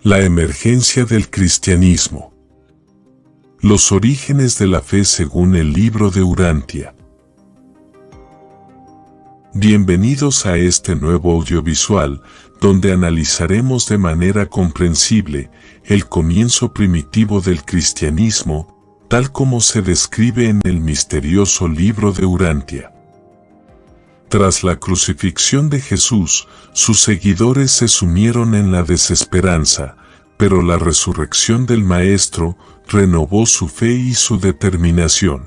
La emergencia del cristianismo. Los orígenes de la fe según el libro de Urantia. Bienvenidos a este nuevo audiovisual, donde analizaremos de manera comprensible el comienzo primitivo del cristianismo, tal como se describe en el misterioso libro de Urantia. Tras la crucifixión de Jesús, sus seguidores se sumieron en la desesperanza, pero la resurrección del Maestro renovó su fe y su determinación.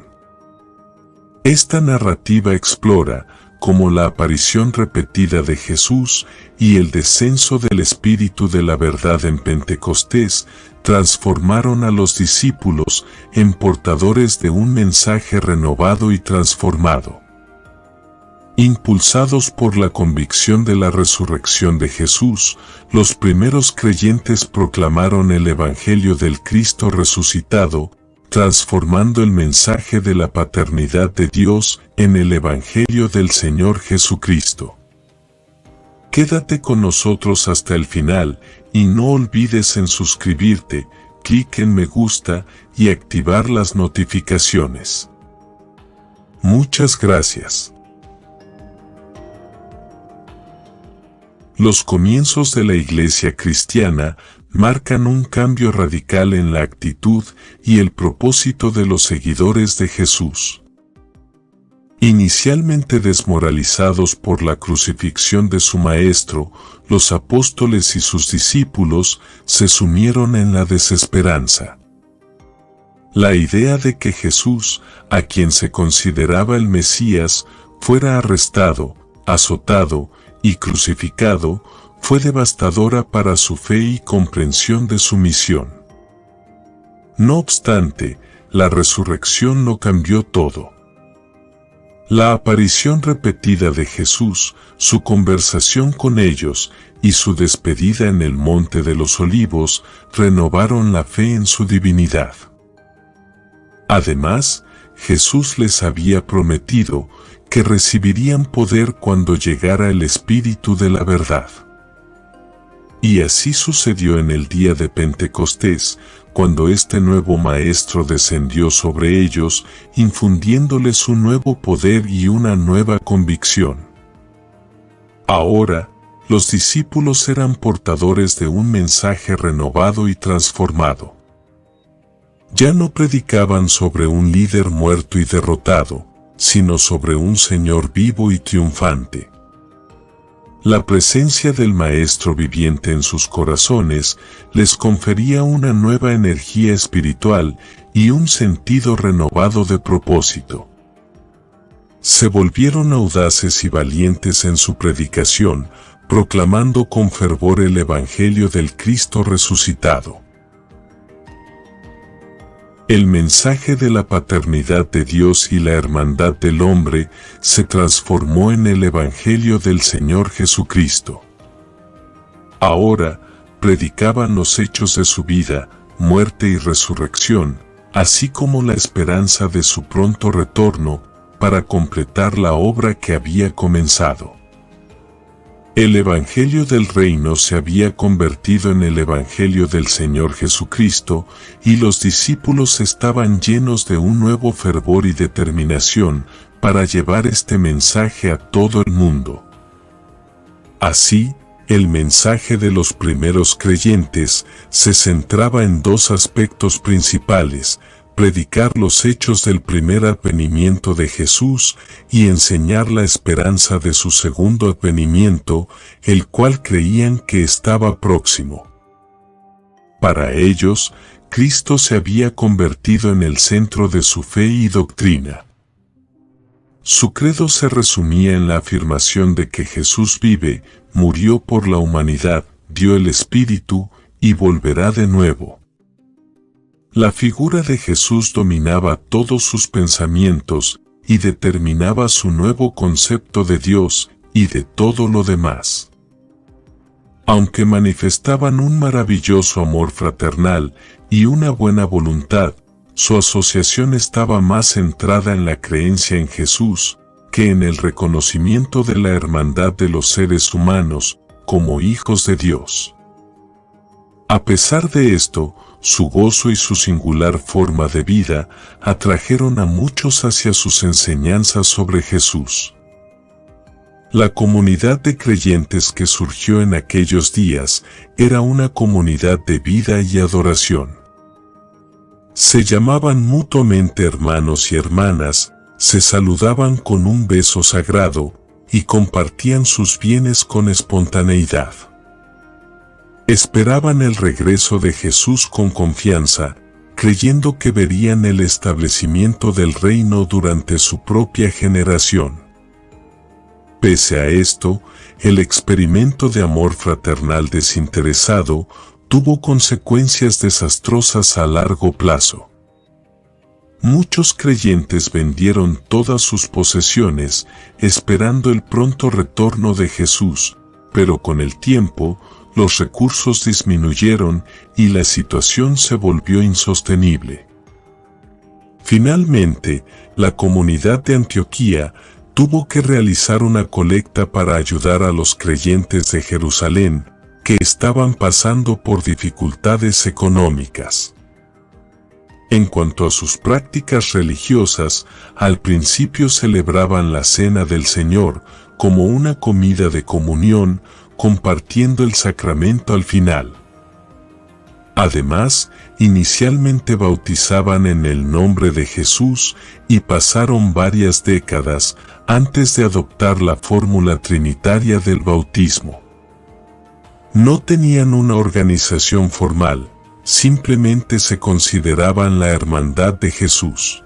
Esta narrativa explora cómo la aparición repetida de Jesús y el descenso del Espíritu de la verdad en Pentecostés transformaron a los discípulos en portadores de un mensaje renovado y transformado. Impulsados por la convicción de la resurrección de Jesús, los primeros creyentes proclamaron el Evangelio del Cristo resucitado, transformando el mensaje de la paternidad de Dios en el Evangelio del Señor Jesucristo. Quédate con nosotros hasta el final y no olvides en suscribirte, clic en me gusta y activar las notificaciones. Muchas gracias. Los comienzos de la Iglesia cristiana marcan un cambio radical en la actitud y el propósito de los seguidores de Jesús. Inicialmente desmoralizados por la crucifixión de su Maestro, los apóstoles y sus discípulos se sumieron en la desesperanza. La idea de que Jesús, a quien se consideraba el Mesías, fuera arrestado, azotado y crucificado, fue devastadora para su fe y comprensión de su misión. No obstante, la resurrección lo cambió todo. La aparición repetida de Jesús, su conversación con ellos y su despedida en el Monte de los Olivos renovaron la fe en su divinidad. Además, Jesús les había prometido que recibirían poder cuando llegara el Espíritu de la verdad. Y así sucedió en el día de Pentecostés, cuando este nuevo Maestro descendió sobre ellos, infundiéndoles un nuevo poder y una nueva convicción. Ahora, los discípulos eran portadores de un mensaje renovado y transformado. Ya no predicaban sobre un líder muerto y derrotado, sino sobre un Señor vivo y triunfante. La presencia del Maestro viviente en sus corazones les confería una nueva energía espiritual y un sentido renovado de propósito. Se volvieron audaces y valientes en su predicación, proclamando con fervor el Evangelio del Cristo resucitado. El mensaje de la paternidad de Dios y la hermandad del hombre se transformó en el Evangelio del Señor Jesucristo. Ahora, predicaban los hechos de su vida, muerte y resurrección, así como la esperanza de su pronto retorno, para completar la obra que había comenzado. El Evangelio del Reino se había convertido en el Evangelio del Señor Jesucristo, y los discípulos estaban llenos de un nuevo fervor y determinación para llevar este mensaje a todo el mundo. Así, el mensaje de los primeros creyentes se centraba en dos aspectos principales: predicar los hechos del primer advenimiento de Jesús y enseñar la esperanza de su segundo advenimiento, el cual creían que estaba próximo. Para ellos, Cristo se había convertido en el centro de su fe y doctrina. Su credo se resumía en la afirmación de que Jesús vive, murió por la humanidad, dio el Espíritu y volverá de nuevo. La figura de Jesús dominaba todos sus pensamientos y determinaba su nuevo concepto de Dios y de todo lo demás. Aunque manifestaban un maravilloso amor fraternal y una buena voluntad, su asociación estaba más centrada en la creencia en Jesús que en el reconocimiento de la hermandad de los seres humanos como hijos de Dios. A pesar de esto, su gozo y su singular forma de vida atrajeron a muchos hacia sus enseñanzas sobre Jesús. La comunidad de creyentes que surgió en aquellos días era una comunidad de vida y adoración. Se llamaban mutuamente hermanos y hermanas, se saludaban con un beso sagrado y compartían sus bienes con espontaneidad. Esperaban el regreso de Jesús con confianza, creyendo que verían el establecimiento del reino durante su propia generación. Pese a esto, el experimento de amor fraternal desinteresado tuvo consecuencias desastrosas a largo plazo. Muchos creyentes vendieron todas sus posesiones esperando el pronto retorno de Jesús, pero con el tiempo, los recursos disminuyeron y la situación se volvió insostenible. Finalmente, la comunidad de Antioquía tuvo que realizar una colecta para ayudar a los creyentes de Jerusalén, que estaban pasando por dificultades económicas. En cuanto a sus prácticas religiosas, al principio celebraban la Cena del Señor como una comida de comunión, compartiendo el sacramento al final. Además, inicialmente bautizaban en el nombre de Jesús y pasaron varias décadas antes de adoptar la fórmula trinitaria del bautismo. No tenían una organización formal, simplemente se consideraban la hermandad de Jesús.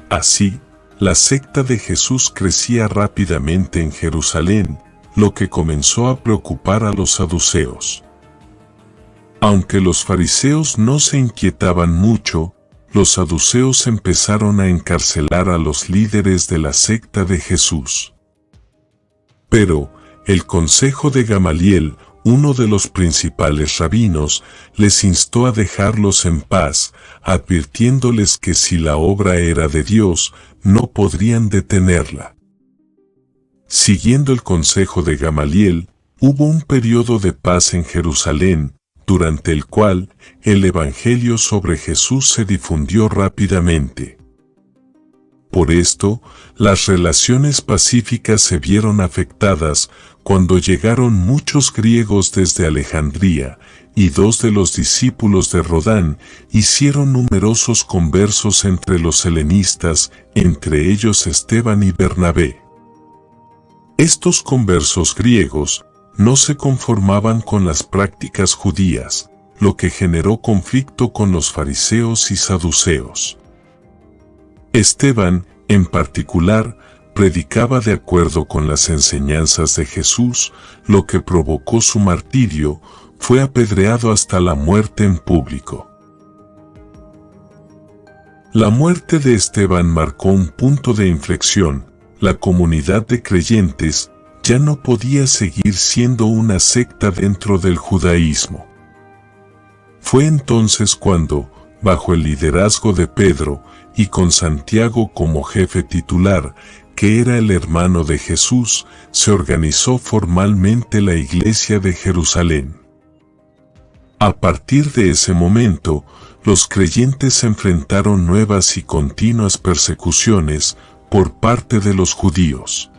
Así, la secta de Jesús crecía rápidamente en Jerusalén, lo que comenzó a preocupar a los saduceos. Aunque los fariseos no se inquietaban mucho, los saduceos empezaron a encarcelar a los líderes de la secta de Jesús. Pero, el consejo de Gamaliel, uno de los principales rabinos, les instó a dejarlos en paz, advirtiéndoles que si la obra era de Dios, no podrían detenerla. Siguiendo el consejo de Gamaliel, hubo un periodo de paz en Jerusalén, durante el cual el Evangelio sobre Jesús se difundió rápidamente. Por esto, las relaciones pacíficas se vieron afectadas cuando llegaron muchos griegos desde Alejandría, y 2 de los discípulos de Rodán hicieron numerosos conversos entre los helenistas, entre ellos Esteban y Bernabé. Estos conversos griegos no se conformaban con las prácticas judías, lo que generó conflicto con los fariseos y saduceos. Esteban, en particular, predicaba de acuerdo con las enseñanzas de Jesús, lo que provocó su martirio. Fue apedreado hasta la muerte en público. La muerte de Esteban marcó un punto de inflexión. La comunidad de creyentes ya no podía seguir siendo una secta dentro del judaísmo. Fue entonces cuando, bajo el liderazgo de Pedro y con Santiago como jefe titular, que era el hermano de Jesús, se organizó formalmente la Iglesia de Jerusalén. A partir de ese momento, los creyentes enfrentaron nuevas y continuas persecuciones por parte de los judíos.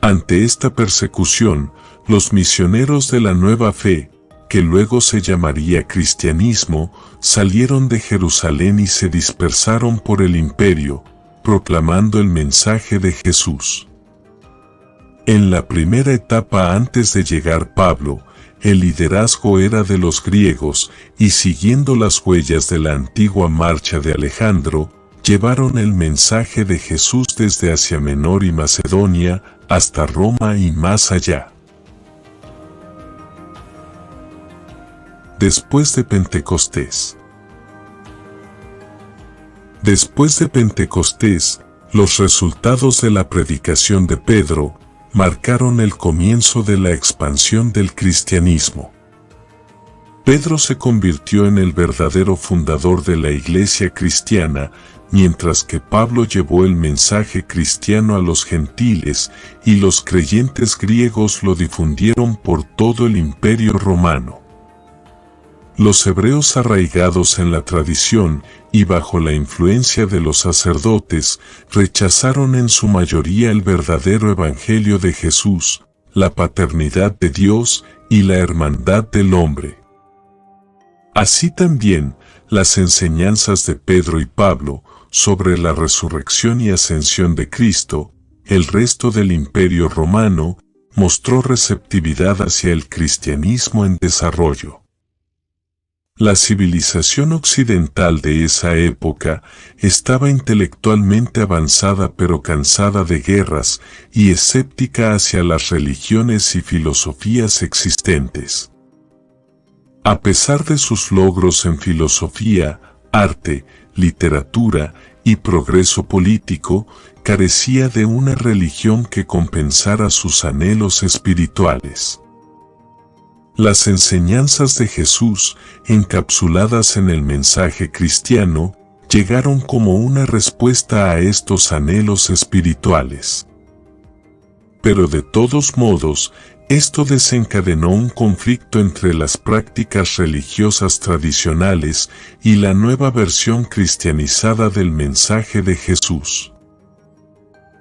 Ante esta persecución, los misioneros de la nueva fe, que luego se llamaría cristianismo, salieron de Jerusalén y se dispersaron por el imperio, proclamando el mensaje de Jesús. En la primera etapa antes de llegar Pablo, el liderazgo era de los griegos, y siguiendo las huellas de la antigua marcha de Alejandro, llevaron el mensaje de Jesús desde Asia Menor y Macedonia, hasta Roma y más allá. Después de Pentecostés. Después de Pentecostés, los resultados de la predicación de Pedro marcaron el comienzo de la expansión del cristianismo. Pedro se convirtió en el verdadero fundador de la iglesia cristiana, mientras que Pablo llevó el mensaje cristiano a los gentiles y los creyentes griegos lo difundieron por todo el Imperio Romano. Los hebreos arraigados en la tradición y bajo la influencia de los sacerdotes rechazaron en su mayoría el verdadero evangelio de Jesús, la paternidad de Dios y la hermandad del hombre. Así también, las enseñanzas de Pedro y Pablo sobre la resurrección y ascensión de Cristo, el resto del Imperio Romano mostró receptividad hacia el cristianismo en desarrollo. La civilización occidental de esa época estaba intelectualmente avanzada pero cansada de guerras y escéptica hacia las religiones y filosofías existentes. A pesar de sus logros en filosofía, arte, literatura y progreso político, carecía de una religión que compensara sus anhelos espirituales. Las enseñanzas de Jesús, encapsuladas en el mensaje cristiano, llegaron como una respuesta a estos anhelos espirituales. Pero de todos modos, esto desencadenó un conflicto entre las prácticas religiosas tradicionales y la nueva versión cristianizada del mensaje de Jesús.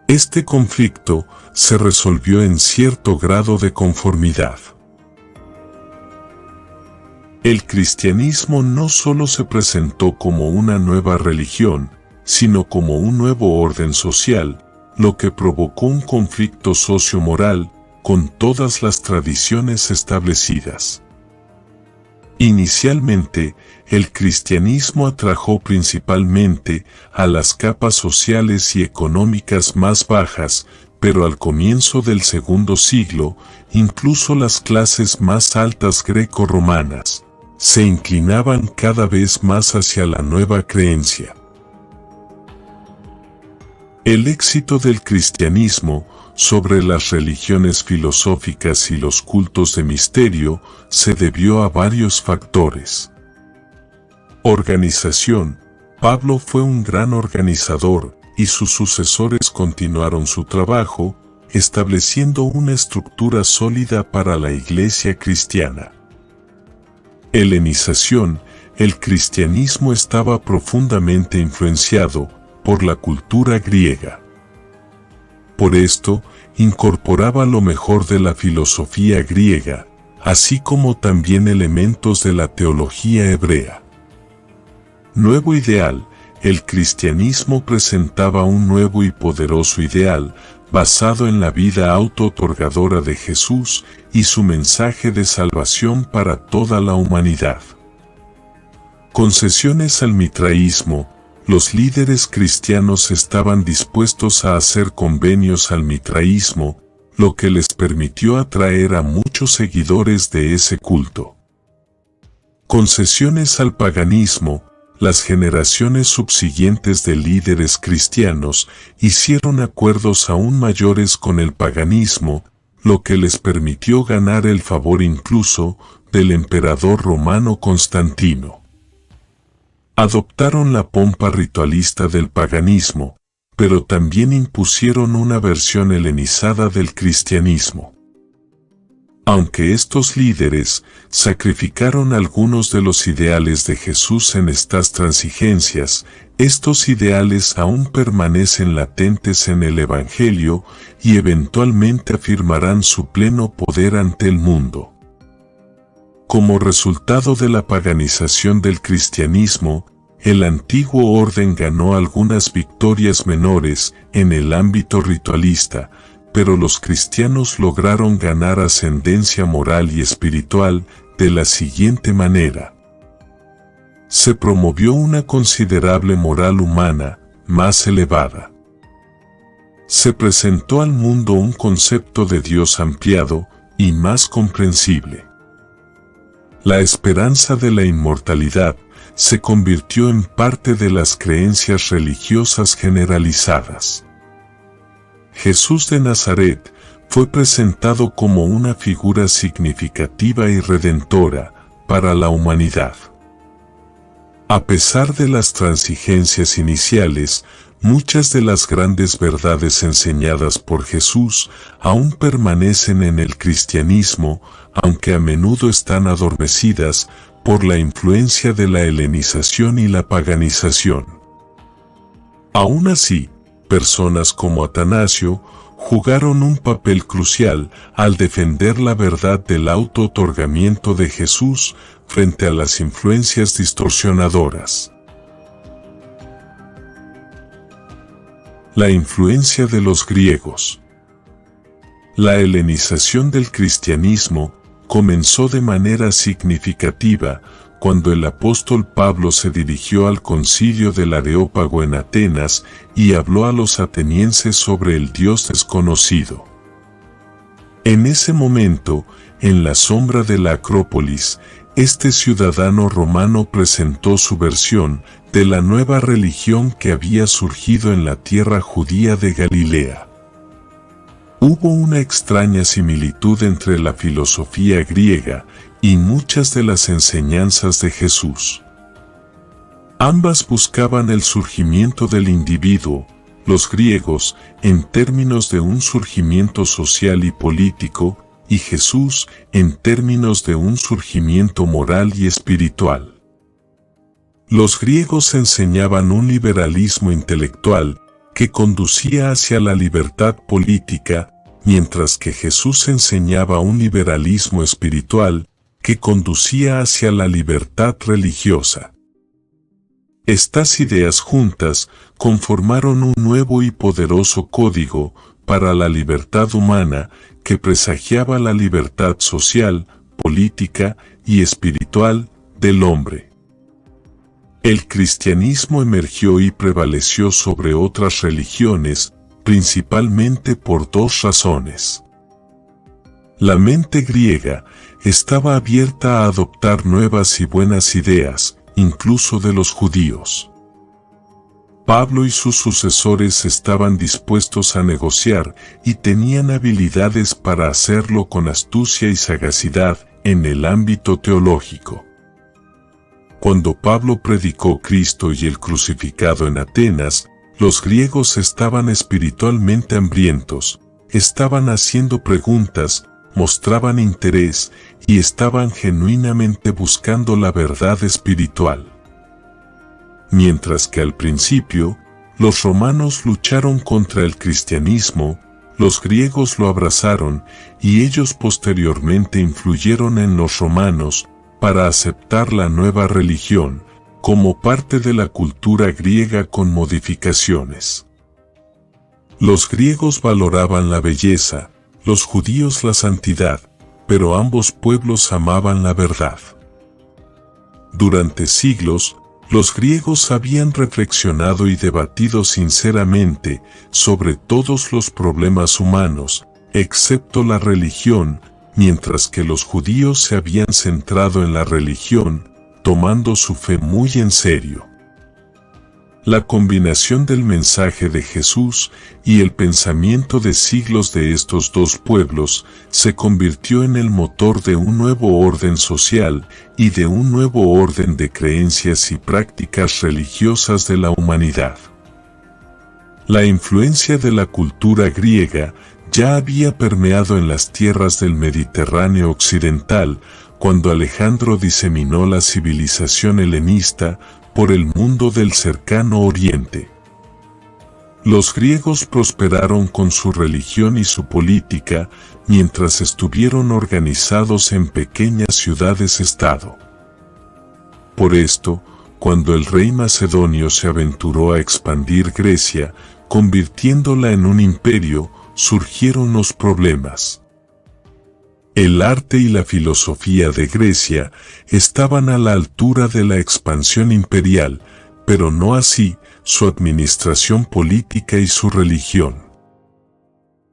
Este conflicto se resolvió en cierto grado de conformidad. El cristianismo no solo se presentó como una nueva religión, sino como un nuevo orden social, lo que provocó un conflicto socio-moral con todas las tradiciones establecidas. Inicialmente, el cristianismo atrajo principalmente a las capas sociales y económicas más bajas, pero al comienzo del segundo siglo, incluso las clases más altas greco-romanas se inclinaban cada vez más hacia la nueva creencia. El éxito del cristianismo sobre las religiones filosóficas y los cultos de misterio se debió a varios factores. Organización. Pablo fue un gran organizador y sus sucesores continuaron su trabajo, estableciendo una estructura sólida para la iglesia cristiana. Helenización. El cristianismo estaba profundamente influenciado por la cultura griega. Por esto, incorporaba lo mejor de la filosofía griega, así como también elementos de la teología hebrea. Nuevo ideal. El cristianismo presentaba un nuevo y poderoso ideal, basado en la vida auto-otorgadora de Jesús y su mensaje de salvación para toda la humanidad. Concesiones al mitraísmo. Los líderes cristianos estaban dispuestos a hacer convenios al mitraísmo, lo que les permitió atraer a muchos seguidores de ese culto. Concesiones al paganismo. Las generaciones subsiguientes de líderes cristianos hicieron acuerdos aún mayores con el paganismo, lo que les permitió ganar el favor incluso del emperador romano Constantino. Adoptaron la pompa ritualista del paganismo, pero también impusieron una versión helenizada del cristianismo. Aunque estos líderes sacrificaron algunos de los ideales de Jesús en estas transigencias, estos ideales aún permanecen latentes en el Evangelio y eventualmente afirmarán su pleno poder ante el mundo. Como resultado de la paganización del cristianismo, el antiguo orden ganó algunas victorias menores en el ámbito ritualista, pero los cristianos lograron ganar ascendencia moral y espiritual de la siguiente manera. Se promovió una considerable moral humana, más elevada. Se presentó al mundo un concepto de Dios ampliado y más comprensible. La esperanza de la inmortalidad se convirtió en parte de las creencias religiosas generalizadas. Jesús de Nazaret fue presentado como una figura significativa y redentora para la humanidad. A pesar de las transigencias iniciales, muchas de las grandes verdades enseñadas por Jesús aún permanecen en el cristianismo, aunque a menudo están adormecidas por la influencia de la helenización y la paganización. Aún así, personas como Atanasio jugaron un papel crucial al defender la verdad del auto-otorgamiento de Jesús frente a las influencias distorsionadoras. La influencia de los griegos. La helenización del cristianismo comenzó de manera significativa cuando el apóstol Pablo se dirigió al concilio del Areópago en Atenas y habló a los atenienses sobre el Dios desconocido. En ese momento, en la sombra de la Acrópolis, este ciudadano romano presentó su versión de la nueva religión que había surgido en la tierra judía de Galilea. Hubo una extraña similitud entre la filosofía griega y muchas de las enseñanzas de Jesús. Ambas buscaban el surgimiento del individuo, los griegos en términos de un surgimiento social y político, y Jesús en términos de un surgimiento moral y espiritual. Los griegos enseñaban un liberalismo intelectual que conducía hacia la libertad política, mientras que Jesús enseñaba un liberalismo espiritual que conducía hacia la libertad religiosa. Estas ideas juntas conformaron un nuevo y poderoso código para la libertad humana que presagiaba la libertad social, política y espiritual del hombre. El cristianismo emergió y prevaleció sobre otras religiones, principalmente por dos razones. La mente griega estaba abierta a adoptar nuevas y buenas ideas, incluso de los judíos. Pablo y sus sucesores estaban dispuestos a negociar y tenían habilidades para hacerlo con astucia y sagacidad en el ámbito teológico. Cuando Pablo predicó Cristo y el crucificado en Atenas, los griegos estaban espiritualmente hambrientos, estaban haciendo preguntas, mostraban interés y estaban genuinamente buscando la verdad espiritual. Mientras que al principio, los romanos lucharon contra el cristianismo, los griegos lo abrazaron y ellos posteriormente influyeron en los romanos para aceptar la nueva religión como parte de la cultura griega con modificaciones. Los griegos valoraban la belleza, los judíos la santidad, pero ambos pueblos amaban la verdad. Durante siglos, los griegos habían reflexionado y debatido sinceramente sobre todos los problemas humanos, excepto la religión, mientras que los judíos se habían centrado en la religión, tomando su fe muy en serio. La combinación del mensaje de Jesús y el pensamiento de siglos de estos dos pueblos se convirtió en el motor de un nuevo orden social y de un nuevo orden de creencias y prácticas religiosas de la humanidad. La influencia de la cultura griega ya había permeado en las tierras del Mediterráneo occidental cuando Alejandro diseminó la civilización helenista por el mundo del cercano oriente. Los griegos prosperaron con su religión y su política mientras estuvieron organizados en pequeñas ciudades-estado. Por esto, cuando el rey macedonio se aventuró a expandir Grecia, convirtiéndola en un imperio, surgieron los problemas. El arte y la filosofía de Grecia estaban a la altura de la expansión imperial, pero no así su administración política y su religión.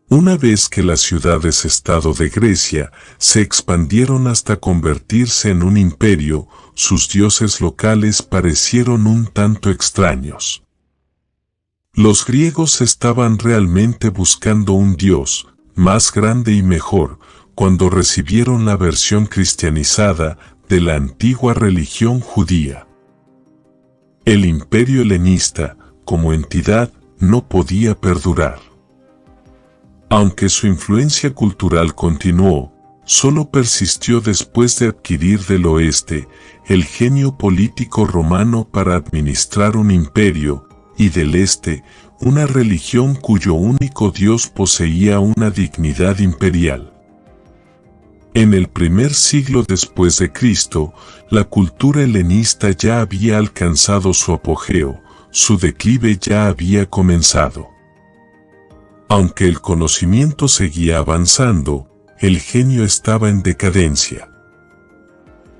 Una vez que las ciudades-estado de Grecia se expandieron hasta convertirse en un imperio, sus dioses locales parecieron un tanto extraños. Los griegos estaban realmente buscando un dios, más grande y mejor, cuando recibieron la versión cristianizada de la antigua religión judía. El imperio helenista, como entidad, no podía perdurar. Aunque su influencia cultural continuó, solo persistió después de adquirir del oeste el genio político romano para administrar un imperio, y del este una religión cuyo único dios poseía una dignidad imperial. En el primer siglo después de Cristo, la cultura helenista ya había alcanzado su apogeo, su declive ya había comenzado. Aunque el conocimiento seguía avanzando, el genio estaba en decadencia.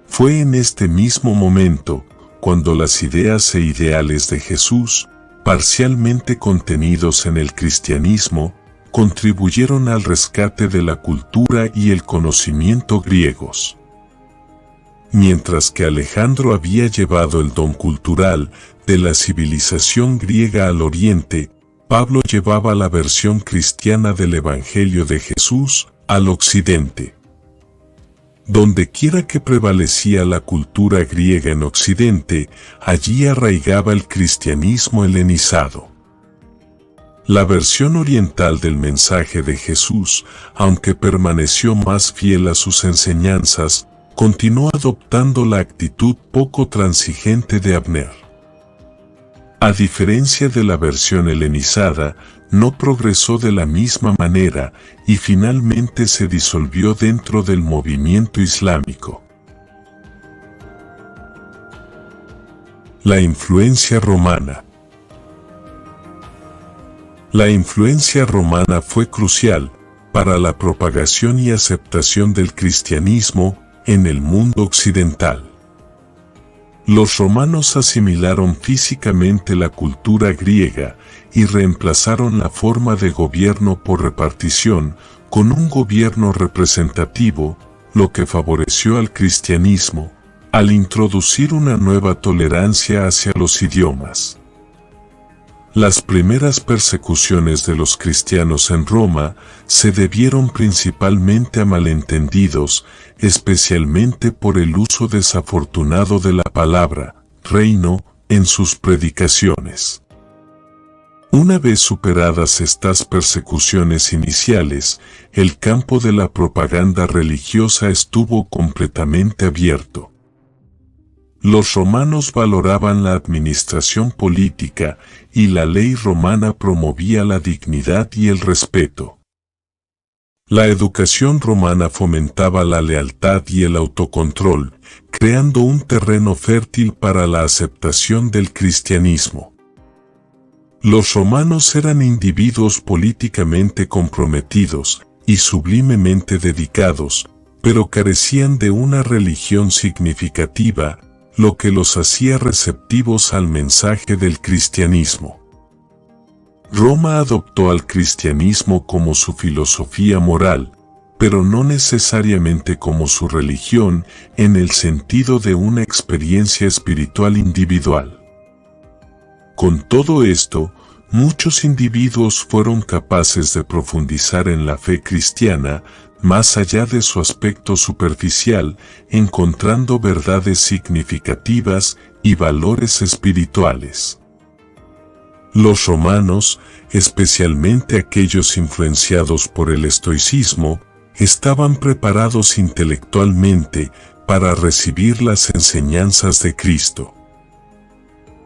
Fue en este mismo momento, cuando las ideas e ideales de Jesús, parcialmente contenidos en el cristianismo, contribuyeron al rescate de la cultura y el conocimiento griegos. Mientras que Alejandro había llevado el don cultural de la civilización griega al oriente, Pablo llevaba la versión cristiana del Evangelio de Jesús al occidente. Dondequiera que prevalecía la cultura griega en Occidente, allí arraigaba el cristianismo helenizado. La versión oriental del mensaje de Jesús, aunque permaneció más fiel a sus enseñanzas, continuó adoptando la actitud poco transigente de Abner. A diferencia de la versión helenizada, no progresó de la misma manera y finalmente se disolvió dentro del movimiento islámico. La influencia romana. La influencia romana fue crucial para la propagación y aceptación del cristianismo en el mundo occidental. Los romanos asimilaron físicamente la cultura griega y reemplazaron la forma de gobierno por repartición con un gobierno representativo, lo que favoreció al cristianismo, al introducir una nueva tolerancia hacia los idiomas. Las primeras persecuciones de los cristianos en Roma se debieron principalmente a malentendidos, especialmente por el uso desafortunado de la palabra reino en sus predicaciones. Una vez superadas estas persecuciones iniciales, el campo de la propaganda religiosa estuvo completamente abierto. Los romanos valoraban la administración política y la ley romana promovía la dignidad y el respeto. La educación romana fomentaba la lealtad y el autocontrol, creando un terreno fértil para la aceptación del cristianismo. Los romanos eran individuos políticamente comprometidos y sublimemente dedicados, pero carecían de una religión significativa, lo que los hacía receptivos al mensaje del cristianismo. Roma adoptó al cristianismo como su filosofía moral, pero no necesariamente como su religión en el sentido de una experiencia espiritual individual. Con todo esto, muchos individuos fueron capaces de profundizar en la fe cristiana, más allá de su aspecto superficial, encontrando verdades significativas y valores espirituales. Los romanos, especialmente aquellos influenciados por el estoicismo, estaban preparados intelectualmente para recibir las enseñanzas de Cristo.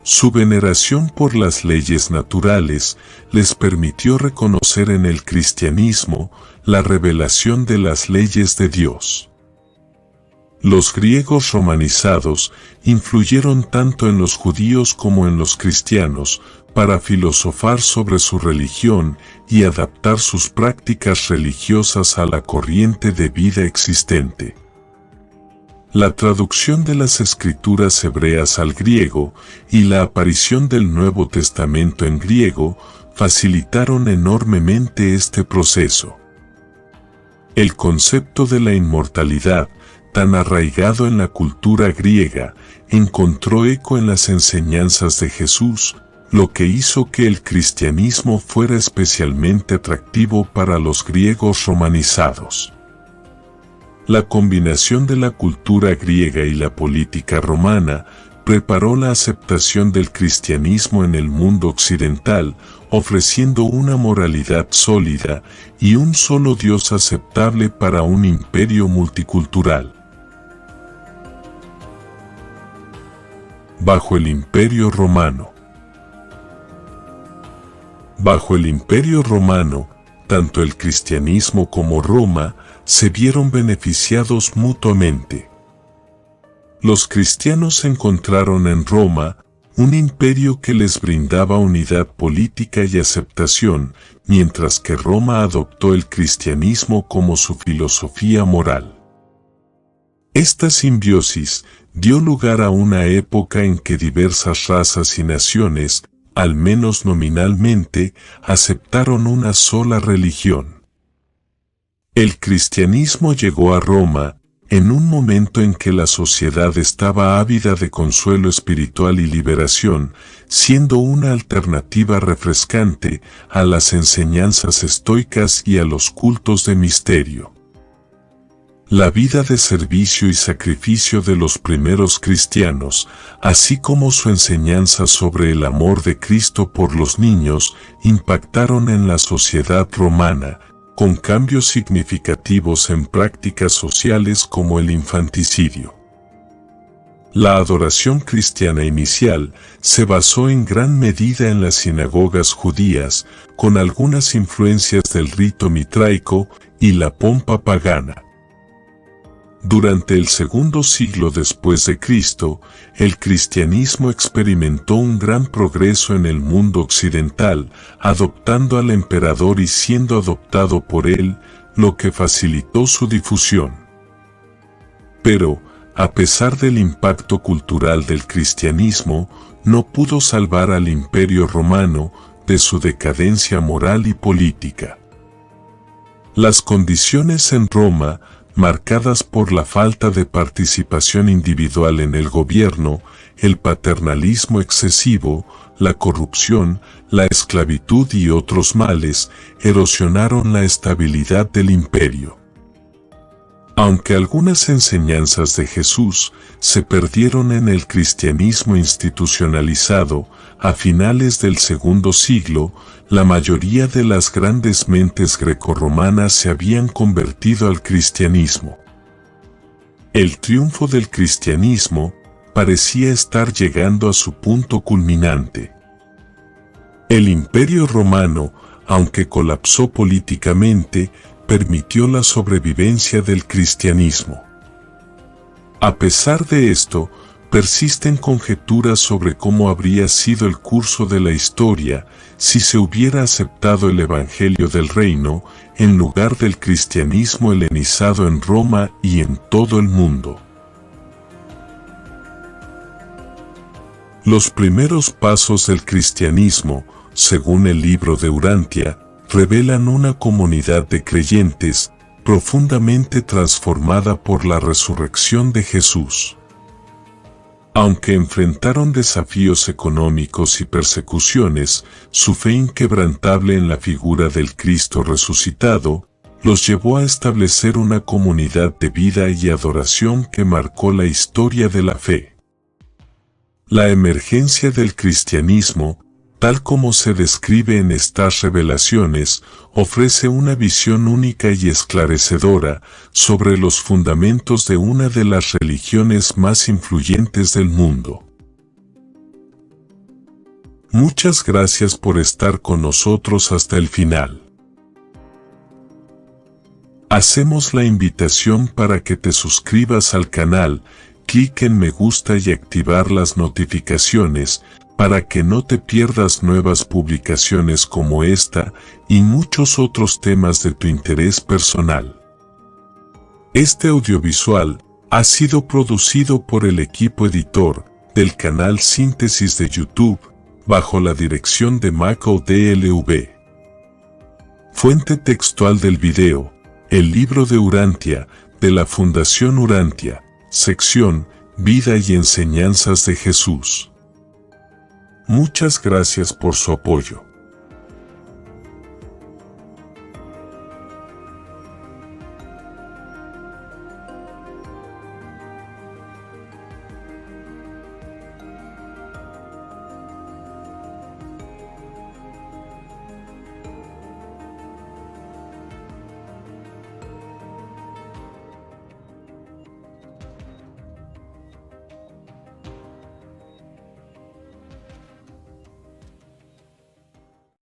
Su veneración por las leyes naturales les permitió reconocer en el cristianismo la revelación de las leyes de Dios. Los griegos romanizados influyeron tanto en los judíos como en los cristianos para filosofar sobre su religión y adaptar sus prácticas religiosas a la corriente de vida existente. La traducción de las escrituras hebreas al griego y la aparición del Nuevo Testamento en griego facilitaron enormemente este proceso. El concepto de la inmortalidad, tan arraigado en la cultura griega, encontró eco en las enseñanzas de Jesús, lo que hizo que el cristianismo fuera especialmente atractivo para los griegos romanizados. La combinación de la cultura griega y la política romana preparó la aceptación del cristianismo en el mundo occidental, ofreciendo una moralidad sólida y un solo Dios aceptable para un imperio multicultural. Bajo el Imperio Romano. Bajo el Imperio Romano, tanto el cristianismo como Roma se vieron beneficiados mutuamente. Los cristianos encontraron en Roma un imperio que les brindaba unidad política y aceptación, mientras que Roma adoptó el cristianismo como su filosofía moral. Esta simbiosis dio lugar a una época en que diversas razas y naciones, al menos nominalmente, aceptaron una sola religión. El cristianismo llegó a Roma en un momento en que la sociedad estaba ávida de consuelo espiritual y liberación, siendo una alternativa refrescante a las enseñanzas estoicas y a los cultos de misterio. La vida de servicio y sacrificio de los primeros cristianos, así como su enseñanza sobre el amor de Cristo por los niños, impactaron en la sociedad romana, con cambios significativos en prácticas sociales como el infanticidio. La adoración cristiana inicial se basó en gran medida en las sinagogas judías, con algunas influencias del rito mitraico y la pompa pagana. Durante el segundo siglo después de Cristo, el cristianismo experimentó un gran progreso en el mundo occidental, adoptando al emperador y siendo adoptado por él, lo que facilitó su difusión. Pero, a pesar del impacto cultural del cristianismo, no pudo salvar al Imperio Romano de su decadencia moral y política. Las condiciones en Roma, marcadas por la falta de participación individual en el gobierno, el paternalismo excesivo, la corrupción, la esclavitud y otros males, erosionaron la estabilidad del imperio. Aunque algunas enseñanzas de Jesús se perdieron en el cristianismo institucionalizado, a finales del segundo siglo, la mayoría de las grandes mentes grecorromanas se habían convertido al cristianismo. El triunfo del cristianismo parecía estar llegando a su punto culminante. El Imperio Romano, aunque colapsó políticamente, permitió la sobrevivencia del cristianismo. A pesar de esto, persisten conjeturas sobre cómo habría sido el curso de la historia si se hubiera aceptado el Evangelio del Reino en lugar del cristianismo helenizado en Roma y en todo el mundo. Los primeros pasos del cristianismo, según el libro de Urantia, revelan una comunidad de creyentes profundamente transformada por la resurrección de Jesús. Aunque enfrentaron desafíos económicos y persecuciones, su fe inquebrantable en la figura del Cristo resucitado los llevó a establecer una comunidad de vida y adoración que marcó la historia de la fe. La emergencia del cristianismo, tal como se describe en estas revelaciones, ofrece una visión única y esclarecedora sobre los fundamentos de una de las religiones más influyentes del mundo. Muchas gracias por estar con nosotros hasta el final. Hacemos la invitación para que te suscribas al canal, clic en me gusta y activar las notificaciones, para que no te pierdas nuevas publicaciones como esta y muchos otros temas de tu interés personal. Este audiovisual ha sido producido por el equipo editor del canal Síntesis de YouTube, bajo la dirección de Michael DLV. Fuente textual del video, el libro de Urantia, de la Fundación Urantia, sección Vida y Enseñanzas de Jesús. Muchas gracias por su apoyo.